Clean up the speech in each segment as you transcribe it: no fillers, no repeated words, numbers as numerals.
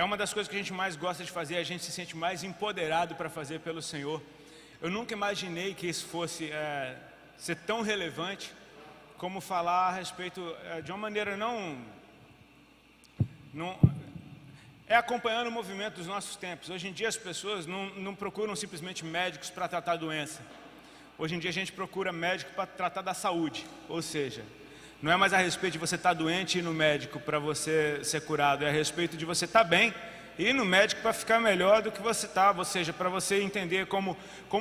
é uma das coisas que a gente mais gosta de fazer, a gente se sente mais empoderado para fazer pelo Senhor. Eu nunca imaginei que isso fosse ser tão relevante como falar a respeito de uma maneira não acompanhando o movimento dos nossos tempos. Hoje em dia as pessoas não procuram simplesmente médicos para tratar a doença. Hoje em dia a gente procura médico para tratar da saúde, ou seja, não é mais a respeito de você estar doente e ir no médico para você ser curado, é a respeito de você estar bem e ir no médico para ficar melhor do que você estava, ou seja, para você entender como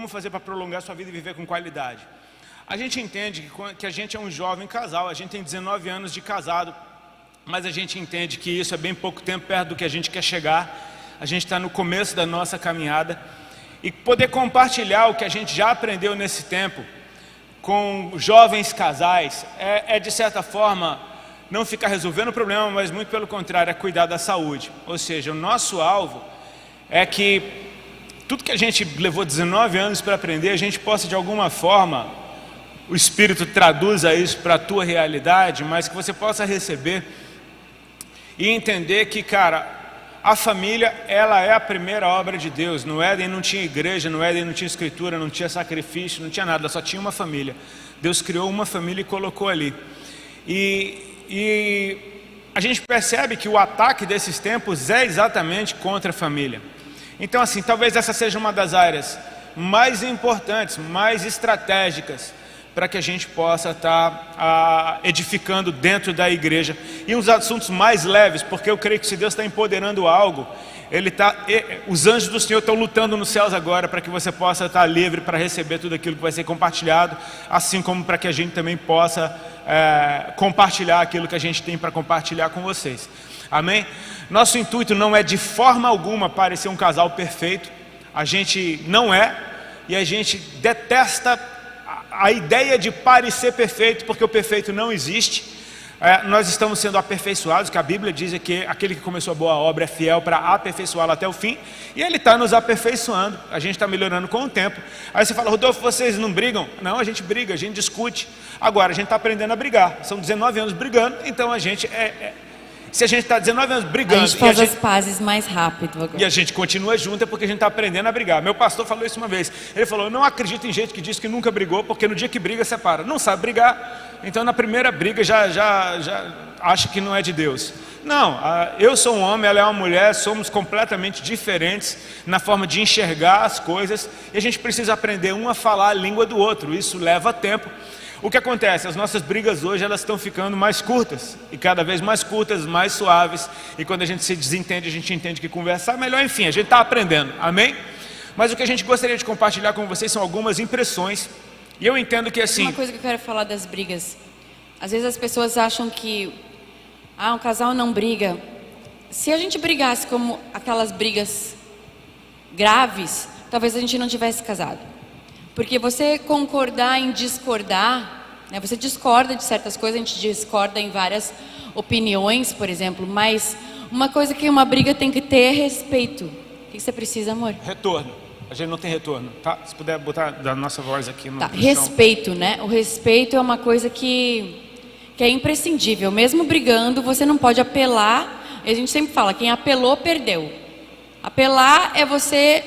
fazer para prolongar sua vida e viver com qualidade. A gente entende que a gente é um jovem casal, a gente tem 19 anos de casado, mas a gente entende que isso é bem pouco tempo perto do que a gente quer chegar. A gente está no começo da nossa caminhada e poder compartilhar o que a gente já aprendeu nesse tempo com jovens casais de certa forma não ficar resolvendo o problema, mas muito pelo contrário, é cuidar da saúde. Ou seja, o nosso alvo é que tudo que a gente levou 19 anos para aprender, a gente possa de alguma forma, o Espírito traduza isso para a tua realidade, mas que você possa receber e entender que, cara, a família, ela é a primeira obra de Deus. No Éden não tinha igreja, no Éden não tinha escritura, não tinha sacrifício, não tinha nada, só tinha uma família. Deus criou uma família e colocou ali. E a gente percebe que o ataque desses tempos é exatamente contra a família. Então, assim, talvez essa seja uma das áreas mais importantes, mais estratégicas, para que a gente possa estar edificando dentro da igreja. E uns assuntos mais leves, porque eu creio que se Deus está empoderando algo, os anjos do Senhor estão lutando nos céus agora para que você possa estar livre para receber tudo aquilo que vai ser compartilhado, assim como para que a gente também possa compartilhar aquilo que a gente tem para compartilhar com vocês. Amém? Nosso intuito não é de forma alguma parecer um casal perfeito, a gente não é, e a gente detesta a ideia de parecer perfeito, porque o perfeito não existe. Nós estamos sendo aperfeiçoados, que a Bíblia diz que aquele que começou a boa obra é fiel para aperfeiçoá-la até o fim, e Ele está nos aperfeiçoando, a gente está melhorando com o tempo. Aí você fala, Rodolfo, vocês não brigam? Não, a gente briga, a gente discute. Agora, a gente está aprendendo a brigar, são 19 anos brigando, então a gente se a gente está 19 anos brigando... A gente faz as pazes mais rápido agora. E a gente continua junto, é porque a gente está aprendendo a brigar. Meu pastor falou isso uma vez. Ele falou, eu não acredito em gente que diz que nunca brigou, porque no dia que briga, separa. Não sabe brigar, então na primeira briga já acha que não é de Deus. Não, eu sou um homem, ela é uma mulher, somos completamente diferentes na forma de enxergar as coisas, e a gente precisa aprender um a falar a língua do outro. Isso leva tempo. O que acontece? As nossas brigas hoje, elas estão ficando mais curtas, e cada vez mais curtas, mais suaves, e quando a gente se desentende, a gente entende que conversar é melhor, enfim, a gente está aprendendo, amém? Mas o que a gente gostaria de compartilhar com vocês são algumas impressões, e eu entendo que assim... Uma coisa que eu quero falar das brigas, às vezes as pessoas acham que, um casal não briga. Se a gente brigasse como aquelas brigas graves, talvez a gente não tivesse casado. Porque você concordar em discordar, né? Você discorda de certas coisas, a gente discorda em várias opiniões, por exemplo, mas uma coisa que uma briga tem que ter é respeito. O que você precisa, amor? Retorno. A gente não tem retorno, tá? Se puder botar da nossa voz aqui no respeito, né? O respeito é uma coisa que é imprescindível. Mesmo brigando, você não pode apelar. A gente sempre fala, quem apelou, perdeu. Apelar é você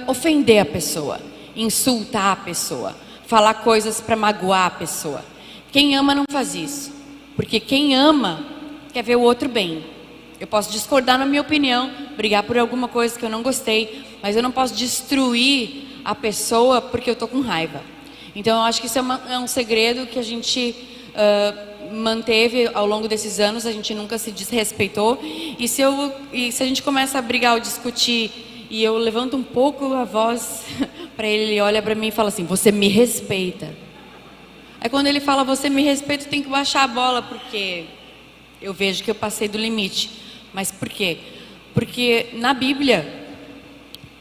ofender a pessoa, insultar a pessoa, falar coisas para magoar a pessoa. Quem ama não faz isso, porque quem ama quer ver o outro bem. Eu posso discordar na minha opinião, brigar por alguma coisa que eu não gostei, mas eu não posso destruir a pessoa porque eu estou com raiva. Então eu acho que isso é um segredo que a gente manteve ao longo desses anos. A gente nunca se desrespeitou, e se a gente começa a brigar ou discutir e eu levanto um pouco a voz para ele olha para mim e fala assim, você me respeita. Aí quando ele fala, você me respeita, eu tenho que baixar a bola, porque eu vejo que eu passei do limite. Mas por quê? Porque na Bíblia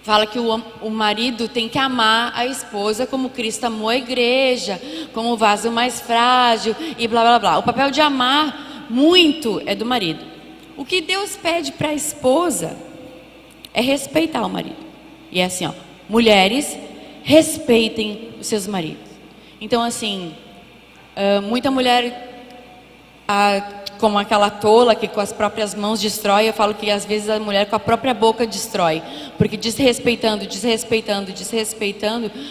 fala que o marido tem que amar a esposa como Cristo amou a igreja, como o vaso mais frágil e blá blá blá. O papel de amar muito é do marido. O que Deus pede para a esposa é respeitar o marido. E é assim, mulheres, respeitem os seus maridos. Então assim, muita mulher como aquela tola que com as próprias mãos destrói. Eu falo que às vezes a mulher com a própria boca destrói, porque desrespeitando,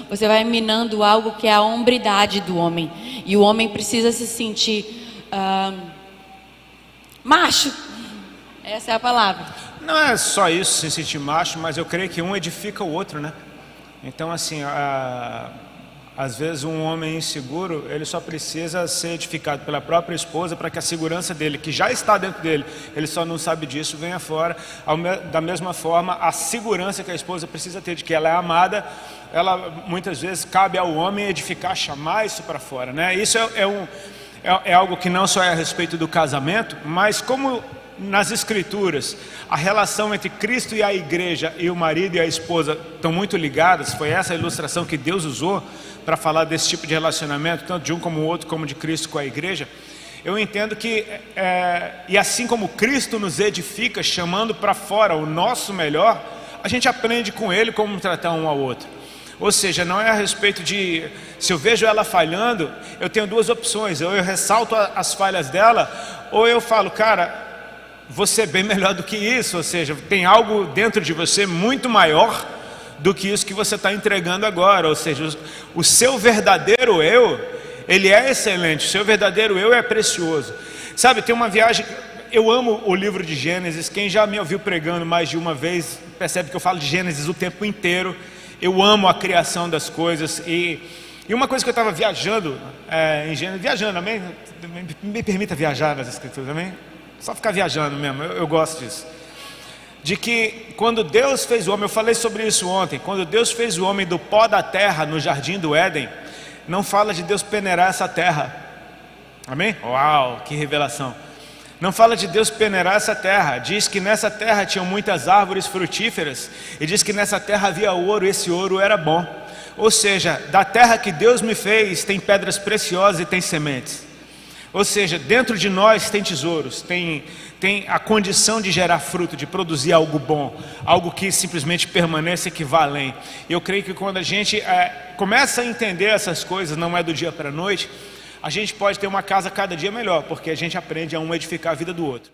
você vai minando algo que é a hombridade do homem, e o homem precisa se sentir macho, essa é a palavra. Não é só isso, se sentir macho, mas eu creio que um edifica o outro, né? Então, assim, às vezes um homem inseguro, ele só precisa ser edificado pela própria esposa para que a segurança dele, que já está dentro dele, ele só não sabe disso, venha fora. Da mesma forma, a segurança que a esposa precisa ter de que ela é amada, ela muitas vezes cabe ao homem edificar, chamar isso para fora, né? Isso é algo que não só é a respeito do casamento, mas como nas Escrituras a relação entre Cristo e a igreja, e o marido e a esposa estão muito ligadas. Foi essa a ilustração que Deus usou para falar desse tipo de relacionamento, tanto de um como o outro, como de Cristo com a igreja. Eu entendo que, e assim como Cristo nos edifica, chamando para fora o nosso melhor, a gente aprende com Ele como tratar um ao outro. Ou seja, não é a respeito de, se eu vejo ela falhando, eu tenho duas opções: ou eu ressalto as falhas dela, ou eu falo, cara, você é bem melhor do que isso. Ou seja, tem algo dentro de você muito maior do que isso que você está entregando agora. Ou seja, o seu verdadeiro eu, ele é excelente, o seu verdadeiro eu é precioso. Sabe, tem uma viagem, eu amo o livro de Gênesis. Quem já me ouviu pregando mais de uma vez, percebe que eu falo de Gênesis o tempo inteiro. Eu amo a criação das coisas. E uma coisa que eu estava viajando em Gênesis, viajando, amém? Me permita viajar nas Escrituras, amém? Só ficar viajando mesmo, eu gosto disso. De que quando Deus fez o homem, eu falei sobre isso ontem, quando Deus fez o homem do pó da terra no jardim do Éden, não fala de Deus peneirar essa terra, amém? Uau, que revelação! Não fala de Deus peneirar essa terra, diz que nessa terra tinham muitas árvores frutíferas, e diz que nessa terra havia ouro, e esse ouro era bom. Ou seja, da terra que Deus me fez tem pedras preciosas e tem sementes. Ou seja, dentro de nós tem tesouros, tem a condição de gerar fruto, de produzir algo bom, algo que simplesmente permaneça e que vá além. E eu creio que quando a gente começa a entender essas coisas, não é do dia para a noite, a gente pode ter uma casa cada dia melhor, porque a gente aprende a um edificar a vida do outro.